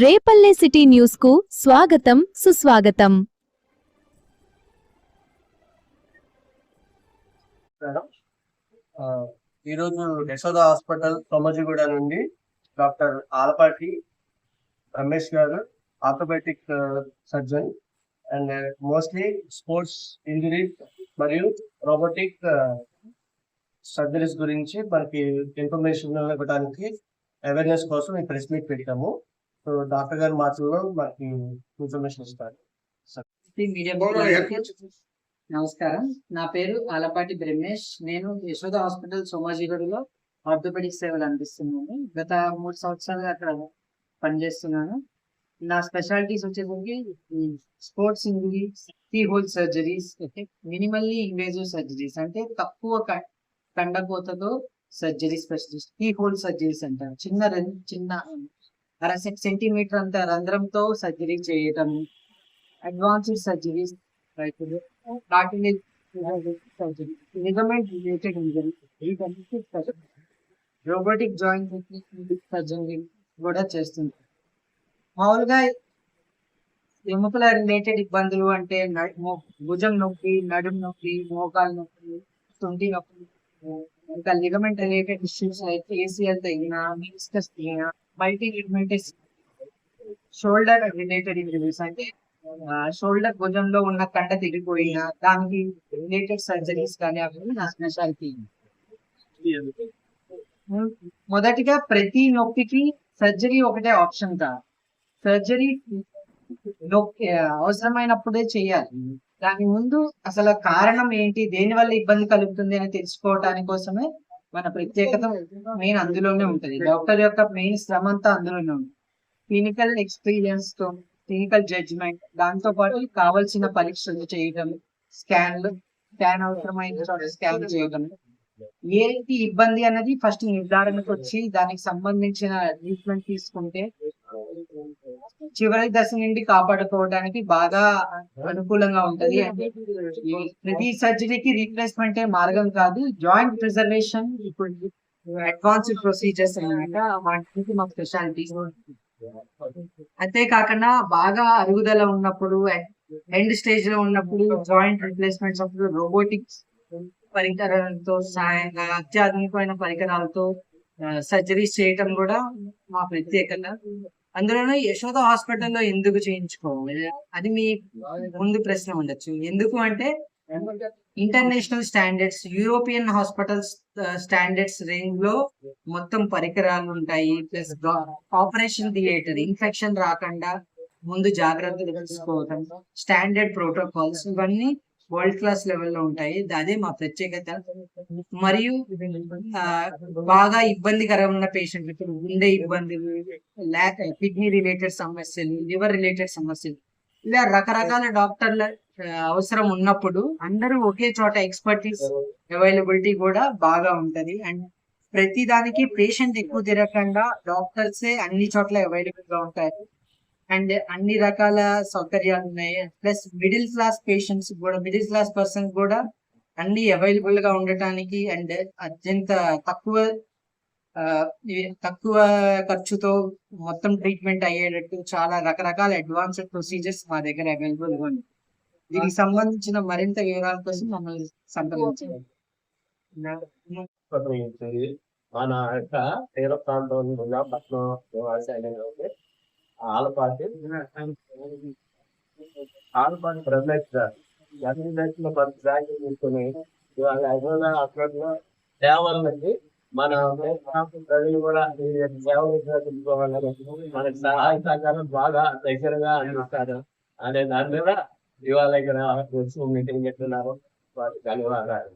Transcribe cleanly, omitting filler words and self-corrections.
Repalle city news కు స్వాగతం సుస్వాగతం. ఈరోజు యశోద హాస్పిటల్ సోమాజిగూడ నుండి డాక్టర్ ఆలపాటి రమేష్ గారు orthopedic surgeon and mostly sports injuries మరియు రోబోటిక్ సర్జరీస్ గురించి మనకి ఇన్ఫర్మేషన్ ఇవ్వడానికి అవేర్నెస్ కోసం ఈ ప్రెస్ మీట్ పెట్టాము. సో డాక్టర్ గారి మాటల్లో మనకి ఇన్ఫర్మేషన్ ఇస్తారు. నమస్కారం, నా పేరు ఆలపాటి బ్రహ్మేష్. నేను యశోద హాస్పిటల్ సోమాజిగూడలో ఆర్థోపెడిక్ సేవలు అందిస్తున్నాను. గత 3 సంవత్సరాలుగా అక్కడ పనిచేస్తున్నాను. నా స్పెషాలిటీస్ వచ్చేసరికి sports injury, keyhole surgeries, minimally invasive surgeries అంటే తక్కువ కండకోతతో surgery specialist. Keyhole surgeries అంటారు. చిన్న 1/2 సెంటీమీటర్ అంత రంధ్రంతో సర్జరీ చేయటం. Advanced surgeries, ligament related injury, robotic joint surgery కూడా చేస్తుంది. మామూలుగా ఎముకల రిలేటెడ్ ఇబ్బందులు అంటే భుజం నొప్పి, నడుము నొప్పి, మోకాలు నొప్పి, తుంటి నొప్పి, ఇంకా లిగమెంట్ రిలేటెడ్ ఇష్యూస్ అయితే ఏసీఎల్ తగిన, మెనిస్కస్ తగిన, multi ligamentous, shoulder related injuries అంటే షోల్డర్ భుజంలో ఉన్న కండ తిరిగిపోయిన దానికి రిలేటెడ్ సర్జరీస్ కానీ అవి నా స్పెషాలిటీ. మొదటిగా ప్రతి నొప్పికి సర్జరీ ఒకటే ఆప్షన్ కాదు. సర్జరీ నొప్పి అవసరమైనప్పుడే చేయాలి. దాని ముందు అసలు కారణం ఏంటి, దేని వల్ల ఇబ్బంది కలుగుతుంది అని తెలుసుకోవటానికి కోసమే మన ప్రత్యేకత మెయిన్ అందులోనే ఉంటది. డాక్టర్ యొక్క మెయిన్ శ్రమ అంతా అందులోనే ఉంటుంది. క్లినికల్ ఎక్స్పీరియన్స్ తో, క్లినికల్ జడ్జిమెంట్, దాంతో పాటు కావలసిన పరీక్షలు చేయడం, స్కాన్ అవసరమైన స్కాన్ చేయడం, ఏంటి ఇబ్బంది అన్నది ఫస్ట్ నిర్ధారణకు వచ్చి దానికి సంబంధించిన ట్రీట్మెంట్ తీసుకుంటే చివరి దశ నుండి కాపాడుకోవడానికి బాగా అనుకూలంగా ఉంటది. ప్రతి సర్జరీకి రీప్లేస్మెంట్ మార్గం కాదు. జాయింట్ ప్రిజర్వేషన్ ఇప్పుడు అడ్వాన్స్డ్ ప్రొసీజర్స్ అన్నమాట, వాటికి మా స్పెషాలిటీ. అంతేకాకుండా బాగా అరుగుదల ఉన్నప్పుడు, ఎండ్ స్టేజ్ లో ఉన్నప్పుడు, జాయింట్ రిప్లేస్మెంట్స్ అప్పుడు రోబోటిక్స్ పరికరాలతో, అత్యాధునికమైన పరికరాలతో సర్జరీస్ చేయటం కూడా మా ప్రత్యేకత. అందులోనూ యశోద హాస్పిటల్లో ఎందుకు చేయించుకోవాలి అది మీ ముందు ప్రశ్న ఉండొచ్చు. ఎందుకు అంటే international standards, European hospitals standards range లో మొత్తం పరికరాలు ఉంటాయి. ప్లస్ ఆపరేషన్ థియేటర్ ఇన్ఫెక్షన్ రాకుండా ముందు జాగ్రత్తలు తీసుకోవడం, స్టాండర్డ్ ప్రోటోకాల్స్, ఇవన్నీ వరల్డ్ క్లాస్ లెవెల్లో ఉంటాయి. అదే మా ప్రత్యేకత. మరియు బాగా ఇబ్బందికరమైన పేషెంట్లు, ఇప్పుడు గుండె ఇబ్బందులు, కిడ్నీ రిలేటెడ్ సమస్యలు, లివర్ రిలేటెడ్ సమస్యలు, ఇలా రకరకాల డాక్టర్ల అవసరం ఉన్నప్పుడు అందరూ ఒకే చోట ఎక్స్పర్టీస్ అవైలబిలిటీ కూడా బాగా ఉంటది. అండ్ ప్రతి దానికి పేషెంట్ ఎక్కువ తిరగకుండా డాక్టర్సే అన్ని చోట్ల అవైలబుల్ గా ఉంటారు. అండ్ అన్ని రకాల సౌకర్యాలు ఉన్నాయి. ప్లస్ మిడిల్ క్లాస్ పేషెంట్స్ కూడా, మిడిల్ క్లాస్ పర్సన్ కూడా అన్ని అవైలబుల్ గా ఉండటానికి అండ్ అత్యంత తక్కువ ఖర్చుతో మొత్తం ట్రీట్మెంట్ అయ్యేటట్టు చాలా రకరకాల అడ్వాన్స్డ్ ప్రొసీజర్స్ మా దగ్గర అవైలబుల్ గా ఉన్నాయి. దీనికి సంబంధించిన మరింత వివరాల కోసం మమ్మల్ని సంప్రదించండి. మన యొక్క తీర ప్రాంతంలో ఆలపాటి బ్రహ్మేష్ తీసుకుని ఇవాళ హాస్పిటల్లో సేవలకి మన ప్రజలు కూడా సేవలు తీసుకోవాలని మనకి సహాయ సహకారం బాగా దగ్గరగా అందిస్తారు అనే దాని మీద ఇవాళ ఇక్కడ మీటింగ్ పెట్టున్నారు. వారికి ధన్యవాదాలు.